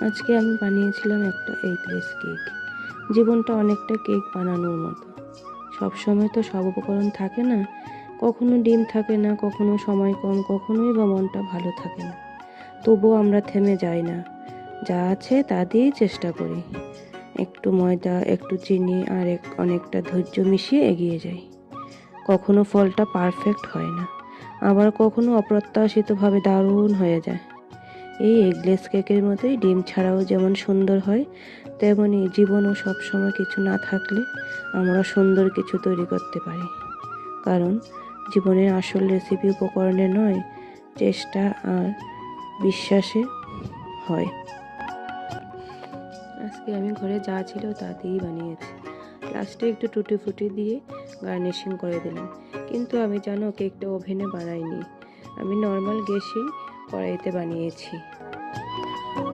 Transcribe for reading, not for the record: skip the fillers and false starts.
আজকে আমি বানিয়েছিলাম একটা এগলেস কেক। জীবনটা অনেকটা কেক বানানোর মতো। সব সময় তো সব উপকরণ থাকে না। কখনো ডিম থাকে না, কখনো সময় কম, কখনোই বা মনটা ভালো থাকে না। তবুও আমরা থেমে যাই না। যা আছে তা দিয়েই চেষ্টা করি। একটু ময়দা, একটু চিনি আর অনেকটা ধৈর্য মিশিয়ে এগিয়ে যাই। কখনো ফলটা পারফেক্ট হয় না, আবার কখনো অপ্রত্যাশিতভাবে দারুণ হয়ে যায়। এই এগলেস কেকের মতোই ডিম ছাড়াও যেমন সুন্দর হয়, তেমনি জীবনও সবসময় কিছু না থাকলে আমরা সুন্দর কিছু তৈরি করতে পারি। কারণ জীবনের আসল রেসিপি উপকরণে নয়, চেষ্টা আর বিশ্বাসে হয়। আজকে আমি ঘরে যা ছিল তা দিয়েই বানিয়েছি। লাস্টে একটু টুটি ফুটি দিয়ে গার্নিশিং করে দিলাম। কিন্তু আমি জানো কেকটা ওভেনে বানাইনি, আমি নর্মাল গ্যাসেই কড়াইতে বানিয়েছি।